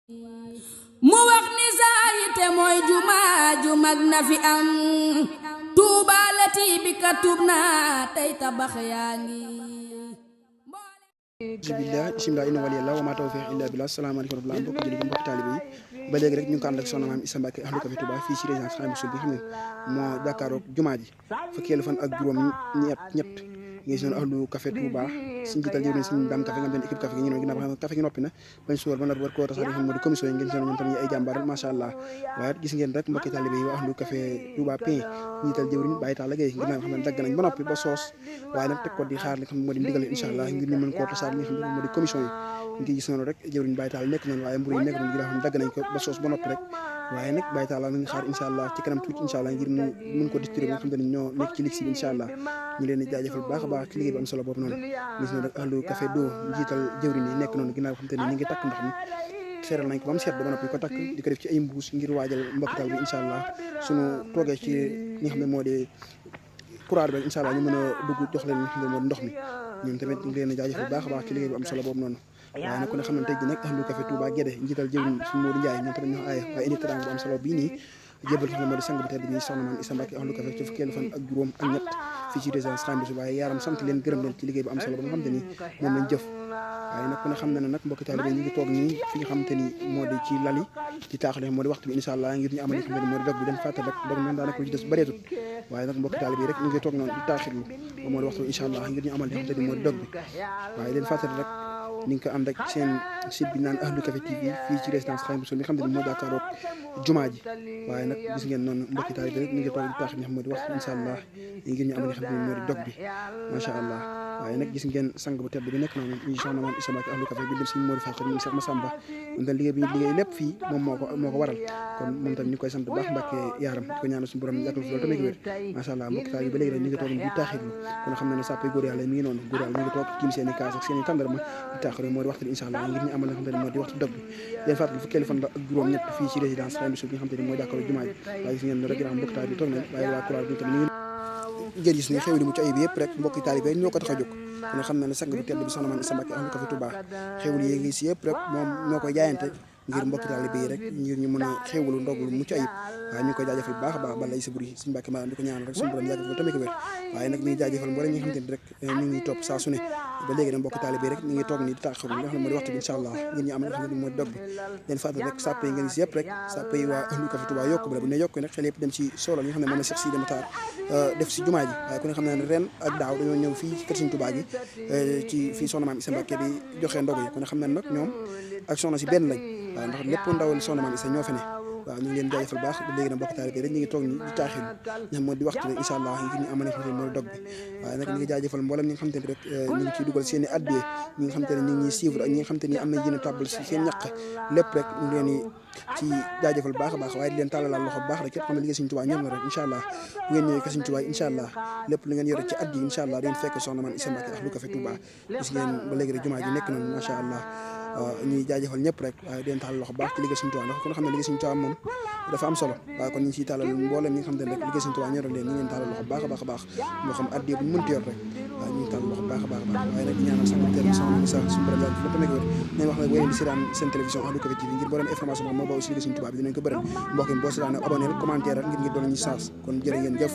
mu wax ni saayite mooy jumaa ju mag na fi am tuubaalati bi ka tuub naa tey tabax yaa ngi bismillah inna waliyallah wa ma tawfiq illa billah asalaamaaleykum wa rahmatulah mbokk jullit mbokk taalibe yi ba léegi rek ñu ngi ko ànd ak soxna maam Issa Mbacke ahlu café Touba fii ci résidence Xaadimu Rasuul bi xam ne moo jàkkaaroog jumaa ji fukkeelu fan ak juróom ñett ngi si noonu ahlu café Touba suñu jiital jëwriñ suñu daam café nga benn équipe café gi ñu noonu ginnaaw xam café gi noppi na bañ suwal ba nar war koo tasaare xam moo di commission yi ngeen seen ñoom tamit ay jàmbaar macha allah waaye gis ngeen rek mbokki taalibe yi waa ahlu café Touba pain jiital jëwriñ bàyyi tax la géey ginnaaw xam ne dagg nañ ba noppi ba soos waaye nag teg ko di xaar li xam ne moo di ndigal incha allah ngir ñu mën koo tasaare li nga xam ne moo di commission yi ngi gis noonu rek jëwriñ bàyyi taal nekk noonu waaye mburu yi nekk noonu ginnaaw xam ne dagg nañ ko ba soos ba noppi rek waaye nag bàyyi taala nañu xaar incha allah ci kanam tuuti incha allah ngir mu mën ko distribuer nga xam ne ñoo nekk ci liggéey bi incha allah ñu leen di jaajëfal bu baax a baax ci liggéey bi am solo boobu noonu gis na rek ahlu café do njiital jëwriñ yi nekk noonu ginnaaw xam te ne ñu ngi takk ndox mi seeral nañ ko ba mu seet ba noppi ko takk di ko def ci ay mbuus ngir waajal mbokkital bi incha allah suñu toogee ci ñi nga xam ne moo di courant bi incha allah ñu mën a dugg jox leen li nga xam ne moo di ndox mi ñun tamit ñu ngi leen di jaajëfal bu baax a baax ci liggéey bi am solo boobu noonu waaye nag ku ne xam ne tey ji nag ahlu café Touba Guédé njiital jëwriñ suñu Modou Ndiaye ñoom tamit ñoo aaye waaye indi teraanga bu am solo bii nii jébal xam ne moo di sang bu tedd bi soxna maam Issa Mbacke ahlu café ci fukkeelu fan ak juróom ak ñett fii ci résidence Xaadimu Rasuul waaye yaaram sant leen gërëm leen ci liggéey bu am solo ba nga xam te ni moom lañ jëf waaye nag ku ne xam ne nag mbokki taalibe ñu ngi toog nii fi nga xam te ni moo di ci lali ci taaxale moo di waxtu bi incha allah ngir ñu amal li nga xam ne moo di dog bi dañ fàtte rek dog noonu daanaka lu ci des bëreetut waaye nag mbokki taalibe yi rek ñu ngi toog noonu di taaxirlu ba moo di waxtu bi incha allah ngir ñu amal li nga xam te ni moo di dog bi waaye leen fàtte rek ni nga ko ànd ak seen site bi naan ahlu café TV fii ci résidence Xaadimu Rasuul mi nga xam ne moo jàkkaaroog jumaa ji waaye nag gis ngeen noonu mbokki taalibe rek ñu ngi toog di taax li nga xam moo di waxtu incha allah ngir ñu amal li nga xam ne moo di dog bi macha allah waaye nag gis ngeen sang bu tedd bi nekk noonu ñu soxna maam Issa Mbacke ahlu café bi dem si Modou Fall ñu Cheikh Massamba moom tam liggéey bi ñu liggéey lépp fii moom moo ko waral kon moom tam ñu koy sant bu baax Mbacke yaaram di ko ñaanal suñu borom yàggal fi loolu tamit wér macha allah mbokki taalibe ba léegi rek ñu ngi toog di taaxirlu kon xam ne ne sàppay góor yàlla mi ngi noonu góor yàlla mi ngi toog tiim seen i kaas ak seen i tàndarma di taaxirlu moo di waxtu bi incha allah ngir ñu amal li nga xam ne moo di waxtu dog bi leen fàttali fukkeelu fan ak juróom ñett fii ci résidence Xaadimu Rasuul bi nga xam ne moo jàkkaarloo jumaa ji waaye gis ngeen rek ginnaaw mbokki taalibe bi toog nañ waaye waa courage bi tamit ngeen gis ne xéwli mu ci ayib yëpp rek mbokki taalibe ñoo ko tax a jóg kon xam na ne sang bu tedd bi soxna maam Issa Mbacke ahlu café Touba xéwli yi ngi si yëpp rek moom ñoo koy jaayante ngir mbokki taalibe yi rek ngir ñu mën a xéwalu ndog lu mucc ayib waaye ñu ngi koy jaajëfal bu baax a baax bala ay sa buri suñu Mbàkke maanaam di ko ñaanal rek suñu borom yàgg fi tamit ko wér waaye nag mi ngi jaajëfal mboolem ñi nga xamante ni rek ñu ngi topp saa su ne ba léegi nag mbokki taalibe yi rek ñu ngi toog ni di taaxaru li nga xam ne moo di waxtu bi incha allah ngir ñu am li nga xam ne moo di dog bi leen fàttali rek sàppe yi ngeen gis yëpp rek sàppe yi waa ahlu café Touba yokku bi la bu ne yokku nag xel yëpp dem ci solo li nga xam ne moom la Cheikh Sidi Matar def si jumaa ji waaye ku ne xam ne ren ak daaw dañoo ñëw fii ci kër Sëriñ Touba gi ci fii soxna maam Issa Mbacke di joxe ndog yi ku ne xam ne nag ñoom ak soxna si benn lañ waaw ndax lépp ndawal soxna maam Issa ñoo fi ne waaw ñu ngi leen jaajëfal baax ba léegi nag mbokk taalibe rek ñu ngi toog ni di taaxil ñam moo di waxtu rek incha allah ngir ñu amal li nga xam ne mooy dog bi waaye nag ñu ngi jaajëfal mboolem ñi nga xam te ne rek ñu ngi ciy dugal seen i addiya ñi nga xam te ne ñu ngi ñuy suivre ak ñi nga xam te ne am na yéen a tàbbal si seen ñaq lépp rek ñu ngi leen ci jaajëfal baax a baax waaye di leen tàllalal loxo baax rek képp xam ne liggéey Sëriñ Tuubaa ñoom la rek incha allah bu ngeen ñëwee ko Sëriñ Tuubaa incha allah lépp lu ngeen yore ci addiya incha allah dañ fekk soxna maam Issa Mbacke ahlu café Touba gis ngeen ba léegi rek jumaa ji nekk noonu macha allah ñuy jaajëfal ñëpp rek waaye di leen tàllal loxo baax ci liggéey Sëriñ Tuubaa ndax kon xam ne liggéey Sëriñ Tuubaa moom dafa am solo waaye kon ñu ngi ciy tàllal mboolem ñi nga xam ne rek liggéey Sëriñ Tuubaa ñoro leen ñu ngi leen tàllal loxo baax a baax a baax moo xam addiya bu ñu mënti yor rek waaye ñu ngi tàllal loxo baax a baax waaye nag di ñaanal sang teel soxna Issa suñu borom yàgg fi tamit wér nañ wax nag wéy di siraan seen télévision ahlu café TV ngir boo dem information moo bawoo si liggéey Sëriñ Tuubaa bi dinañ ko bëral mbokk yi boo siraan abonné commentaire ngir doon ñu saas kon jërë ngeen jëf